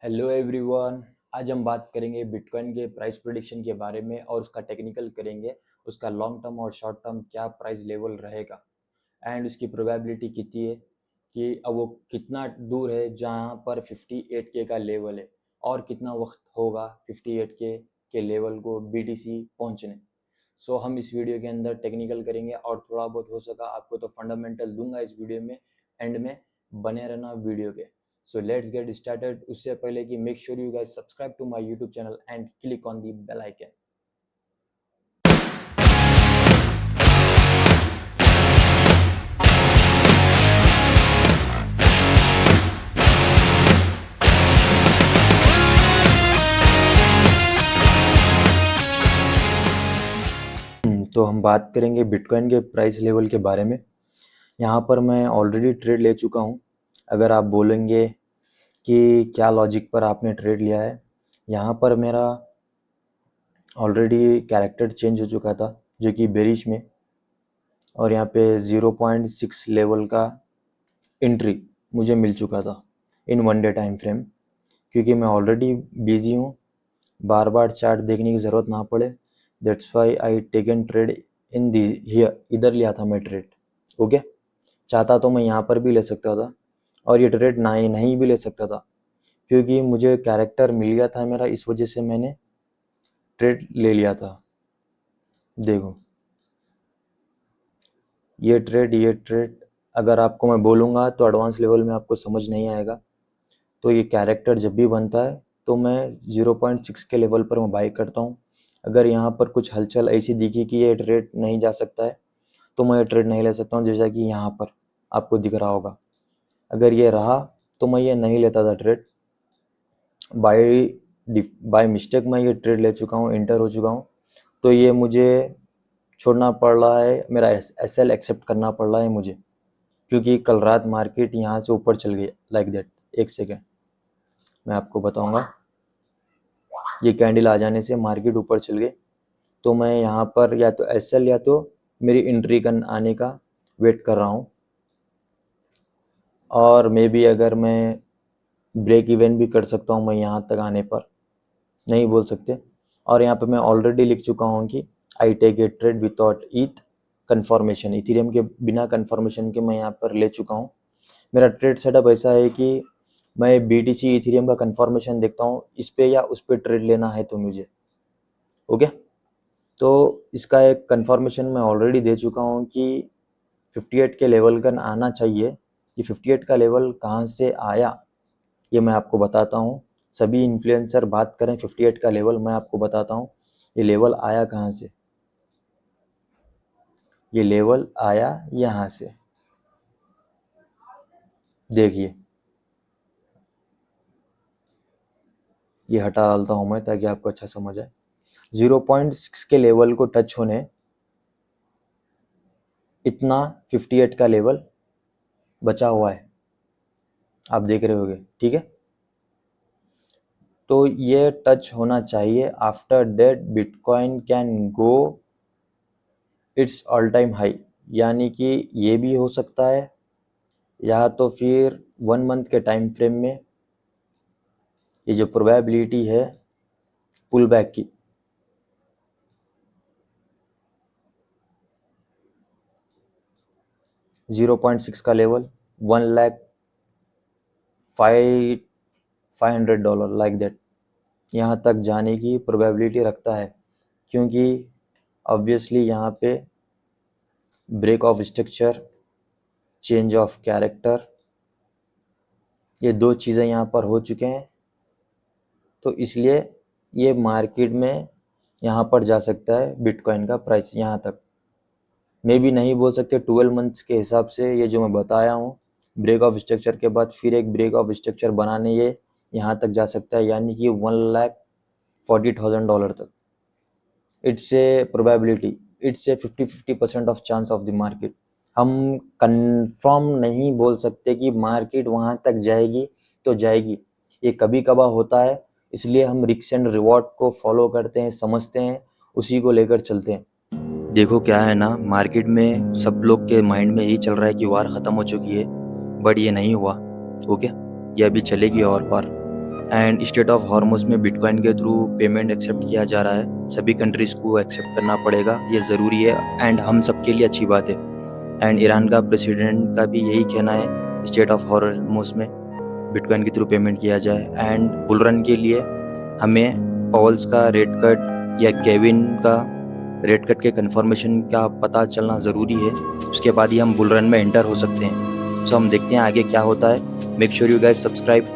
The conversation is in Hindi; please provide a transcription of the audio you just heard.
Hello everyone. आज हम बात करेंगे बिटकॉइन के प्राइस प्रेडिक्शन के बारे में और उसका टेक्निकल करेंगे। उसका लॉन्ग टर्म और शॉर्ट टर्म क्या प्राइस लेवल रहेगा एंड उसकी प्रोबेबिलिटी कितनी है कि अब वो कितना दूर है जहाँ पर 58K का लेवल है और कितना वक्त होगा 58K के लेवल को BTC पहुँचने। हम इस वीडियो के अंदर टेक्निकल करेंगे और थोड़ा बहुत हो सका आपको तो फंडामेंटल दूंगा इस वीडियो में। एंड में बने रहना वीडियो के। So let's get started। उससे पहले कि make sure you guys subscribe to my YouTube channel and click on the bell icon। तो हम बात करेंगे बिटकॉइन के प्राइस लेवल के बारे में। यहाँ पर मैं ऑलरेडी ट्रेड ले चुका हूँ। अगर आप बोलेंगे कि क्या लॉजिक पर आपने ट्रेड लिया है, यहाँ पर मेरा ऑलरेडी कैरेक्टर चेंज हो चुका था जो कि बेरिश में, और यहाँ पे 0.6 लेवल का एंट्री मुझे मिल चुका था in one day time frame. क्योंकि मैं ऑलरेडी बिजी हूँ, बार बार चार्ट देखने की ज़रूरत ना पड़े, that's why I taken trade in the here. इधर लिया था मैं ट्रेड। ओके, चाहता तो मैं यहाँ पर भी ले सकता था और ये ट्रेड नहीं भी ले सकता था, क्योंकि मुझे कैरेक्टर मिल गया था मेरा, इस वजह से मैंने ट्रेड ले लिया था। देखो ये ट्रेड अगर आपको मैं बोलूँगा तो एडवांस लेवल में आपको समझ नहीं आएगा। तो ये कैरेक्टर जब भी बनता है तो मैं 0.6 के लेवल पर मैं बाई करता हूँ। अगर यहाँ पर कुछ हलचल ऐसी दिखी कि ये ट्रेड नहीं जा सकता है तो मैं ये ट्रेड नहीं ले सकता हूँ, जैसा कि यहाँ पर आपको दिख रहा होगा। अगर ये रहा तो मैं ये नहीं लेता था ट्रेड। बाय मिस्टेक मैं ये ट्रेड ले चुका हूँ, इंटर हो चुका हूँ, तो ये मुझे छोड़ना पड़ रहा है, मेरा SL एक्सेप्ट करना पड़ रहा है मुझे, क्योंकि कल रात मार्केट यहाँ से ऊपर चल गई लाइक दैट। एक सेकेंड मैं आपको बताऊंगा। ये कैंडल आ जाने से मार्केट ऊपर चल गई, तो मैं यहाँ पर या तो SL या तो मेरी एंट्री का आने का वेट कर रहा हूँ। और मे बी अगर मैं ब्रेक इवन भी कर सकता हूँ मैं यहाँ तक आने पर, नहीं बोल सकते। और यहाँ पे मैं ऑलरेडी लिख चुका हूँ कि I take a trade without ETH confirmation. Ethereum के बिना कन्फर्मेशन के मैं यहाँ पर ले चुका हूँ। मेरा ट्रेड सेटअप ऐसा है कि मैं BTC इथेरियम का कन्फर्मेशन देखता हूँ, इस पे या उस पे ट्रेड लेना है तो मुझे। ओके, तो इसका एक कन्फर्मेशन मैं ऑलरेडी दे चुका हूँ कि 58 के लेवल का आना चाहिए। ये 58 का लेवल कहाँ से आया ये मैं आपको बताता हूँ। सभी इन्फ्लुएंसर बात करें 58 का लेवल, मैं आपको बताता हूँ ये लेवल आया कहाँ से। ये लेवल आया यहाँ से, देखिए ये हटा डालता हूँ मैं ताकि आपको अच्छा समझ आए। 0.6 के लेवल को टच होने इतना 58 का लेवल बचा हुआ है, आप देख रहे होगे, ठीक है। तो ये टच होना चाहिए। After that bitcoin can go it's all time high, यानी कि ये भी हो सकता है, या तो फिर 1 मंथ के टाइम फ्रेम में ये जो प्रोबेबिलिटी है पुल बैक की, $0.6 का लेवल $1,05,500 लाइक दैट, यहाँ तक जाने की प्रोबेबिलिटी रखता है। क्योंकि ऑब्वियसली यहाँ पे break of structure, change of character, ये दो चीज़ें यहाँ पर हो चुके हैं, तो इसलिए ये मार्केट में यहाँ पर जा सकता है बिटकॉइन का प्राइस यहाँ तक। मैं भी नहीं बोल सकते 12 मंथ्स के हिसाब से, ये जो मैं बताया हूँ ब्रेक ऑफ स्ट्रक्चर के बाद फिर एक ब्रेक ऑफ स्ट्रक्चर बनाने ये यहाँ तक जा सकता है, यानी कि $1,40,000 तक। It's a probability, it's a 50% of chance of the market. हम कंफर्म नहीं बोल सकते कि मार्केट वहाँ तक जाएगी तो जाएगी, ये कभी कभार होता है, इसलिए हम रिस्क एंड रिवॉर्ड को फॉलो करते हैं, समझते हैं, उसी को लेकर चलते हैं। देखो क्या है ना, मार्केट में सब लोग के माइंड में यही चल रहा है कि वार ख़त्म हो चुकी है, बट ये नहीं हुआ। ओके, ये अभी चलेगी और बार। एंड स्टेट ऑफ हॉर्मुज में बिटकॉइन के थ्रू पेमेंट एक्सेप्ट किया जा रहा है, सभी कंट्रीज़ को एक्सेप्ट करना पड़ेगा, ये ज़रूरी है एंड हम सबके लिए अच्छी बात है। एंड ईरान का प्रेसिडेंट का भी यही कहना है स्टेट ऑफ हॉर्मुज में बिटकॉइन के थ्रू पेमेंट किया जाए। एंड बुल रन के लिए हमें पॉल्स का रेट कट या केविन का रेट कट के कंफर्मेशन का पता चलना ज़रूरी है, उसके बाद ही हम बुल रन में एंटर हो सकते हैं। सो हम देखते हैं आगे क्या होता है। Make sure you guys subscribe